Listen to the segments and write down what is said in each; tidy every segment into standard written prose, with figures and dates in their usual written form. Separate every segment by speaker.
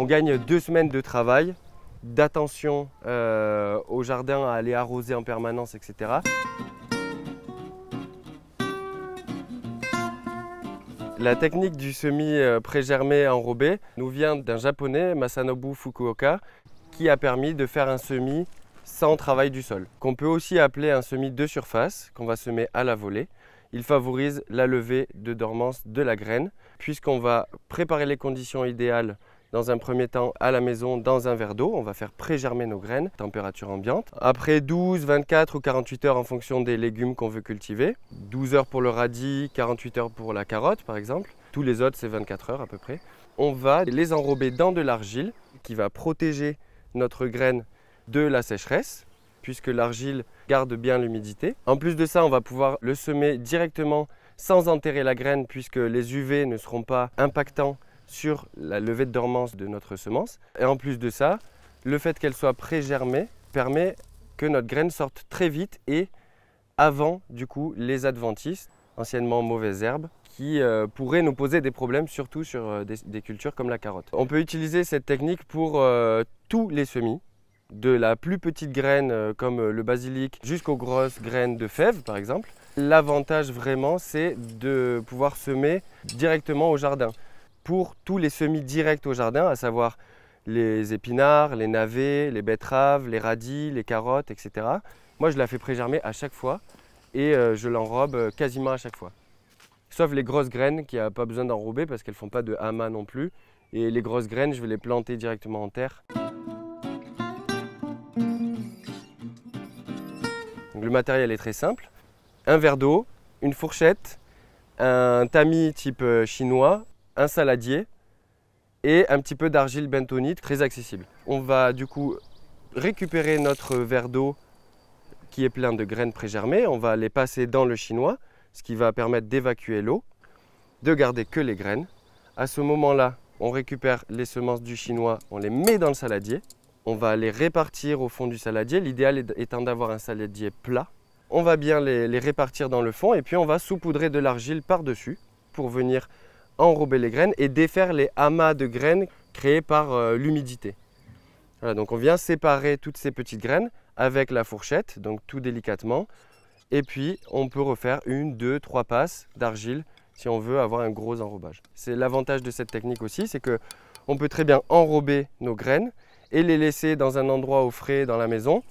Speaker 1: On gagne 2 semaines de travail, d'attention au jardin, à aller arroser en permanence, etc. La technique du semis pré-germé enrobé nous vient d'un japonais, Masanobu Fukuoka, qui a permis de faire un semis sans travail du sol, qu'on peut aussi appeler un semis de surface, qu'on va semer à la volée. Il favorise la levée de dormance de la graine, puisqu'on va préparer les conditions idéales dans un premier temps à la maison dans un verre d'eau. On va faire pré-germer nos graines, température ambiante. Après 12, 24 ou 48 heures en fonction des légumes qu'on veut cultiver. 12 heures pour le radis, 48 heures pour la carotte par exemple. Tous les autres, c'est 24 heures à peu près. On va les enrober dans de l'argile qui va protéger notre graine de la sécheresse, puisque l'argile garde bien l'humidité. En plus de ça, on va pouvoir le semer directement sans enterrer la graine, puisque les UV ne seront pas impactants sur la levée de dormance de notre semence. Et en plus de ça, le fait qu'elle soit pré-germée permet que notre graine sorte très vite et avant du coup les adventices, anciennement mauvaises herbes, qui pourraient nous poser des problèmes, surtout sur des cultures comme la carotte. On peut utiliser cette technique pour tous les semis, de la plus petite graine comme le basilic jusqu'aux grosses graines de fèves par exemple. L'avantage vraiment, c'est de pouvoir semer directement au jardin. Pour tous les semis directs au jardin, à savoir les épinards, les navets, les betteraves, les radis, les carottes, etc. Moi, je la fais pré-germer à chaque fois et je l'enrobe quasiment à chaque fois. Sauf les grosses graines qui n'ont pas besoin d'enrober parce qu'elles ne font pas de amas non plus. Et les grosses graines, je vais les planter directement en terre. Donc, le matériel est très simple. Un verre d'eau, une fourchette, un tamis type chinois, un saladier et un petit peu d'argile bentonite, très accessible. On va du coup récupérer notre verre d'eau qui est plein de graines pré-germées, on va les passer dans le chinois, ce qui va permettre d'évacuer l'eau, de garder que les graines. À ce moment-là, on récupère les semences du chinois, on les met dans le saladier, on va les répartir au fond du saladier, l'idéal étant d'avoir un saladier plat. On va bien les répartir dans le fond et puis on va saupoudrer de l'argile par-dessus pour venir enrober les graines et défaire les amas de graines créés par l'humidité. Voilà, donc on vient séparer toutes ces petites graines avec la fourchette, donc tout délicatement. Et puis on peut refaire 1, 2, 3 passes d'argile si on veut avoir un gros enrobage. C'est l'avantage de cette technique aussi, c'est qu'on peut très bien enrober nos graines et les laisser dans un endroit au frais dans la maison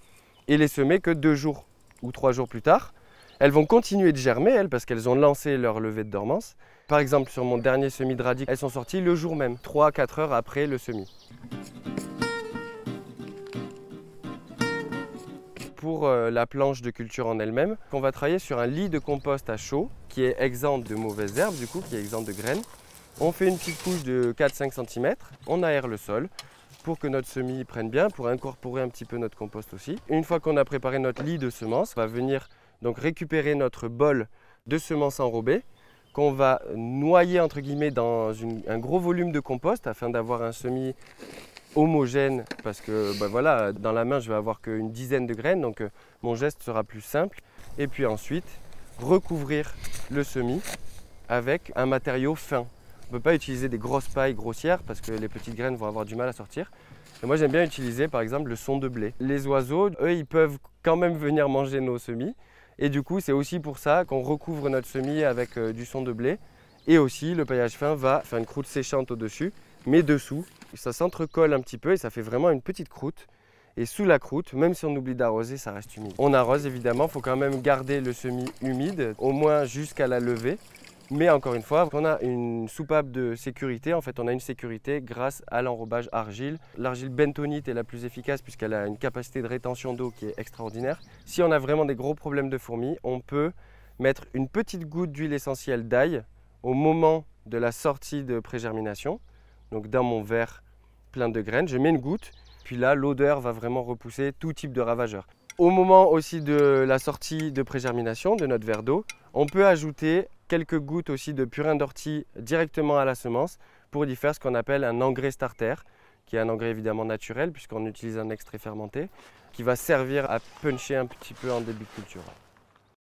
Speaker 1: et les semer que 2 jours ou 3 jours plus tard. Elles vont continuer de germer, elles, parce qu'elles ont lancé leur levée de dormance. Par exemple, sur mon dernier semis de radis, elles sont sorties le jour même, 3-4 heures après le semis. Pour la planche de culture en elle-même, on va travailler sur un lit de compost à chaud qui est exempt de mauvaises herbes, du coup, qui est exempt de graines. On fait une petite couche de 4-5 cm, on aère le sol pour que notre semis prenne bien, pour incorporer un petit peu notre compost aussi. Une fois qu'on a préparé notre lit de semences, on va venir donc récupérer notre bol de semences enrobées qu'on va noyer entre guillemets dans un gros volume de compost afin d'avoir un semis homogène parce que voilà, dans la main je vais avoir qu'une dizaine de graines donc mon geste sera plus simple. Et puis ensuite recouvrir le semis avec un matériau fin. On ne peut pas utiliser des grosses pailles grossières parce que les petites graines vont avoir du mal à sortir. Et moi j'aime bien utiliser par exemple le son de blé. Les oiseaux, eux, ils peuvent quand même venir manger nos semis. Et du coup, c'est aussi pour ça qu'on recouvre notre semis avec du son de blé. Et aussi, le paillage fin va faire une croûte séchante au-dessus, mais dessous, ça s'entrecolle un petit peu et ça fait vraiment une petite croûte. Et sous la croûte, même si on oublie d'arroser, ça reste humide. On arrose évidemment, il faut quand même garder le semis humide, au moins jusqu'à la levée. Mais encore une fois, on a une soupape de sécurité. En fait, on a une sécurité grâce à l'enrobage argile. L'argile bentonite est la plus efficace puisqu'elle a une capacité de rétention d'eau qui est extraordinaire. Si on a vraiment des gros problèmes de fourmis, on peut mettre une petite goutte d'huile essentielle d'ail au moment de la sortie de pré-germination. Donc dans mon verre plein de graines, je mets une goutte. Puis là, l'odeur va vraiment repousser tout type de ravageurs. Au moment aussi de la sortie de pré-germination de notre verre d'eau, on peut ajouter quelques gouttes aussi de purin d'ortie directement à la semence pour y faire ce qu'on appelle un engrais starter, qui est un engrais évidemment naturel puisqu'on utilise un extrait fermenté, qui va servir à puncher un petit peu en début de culture.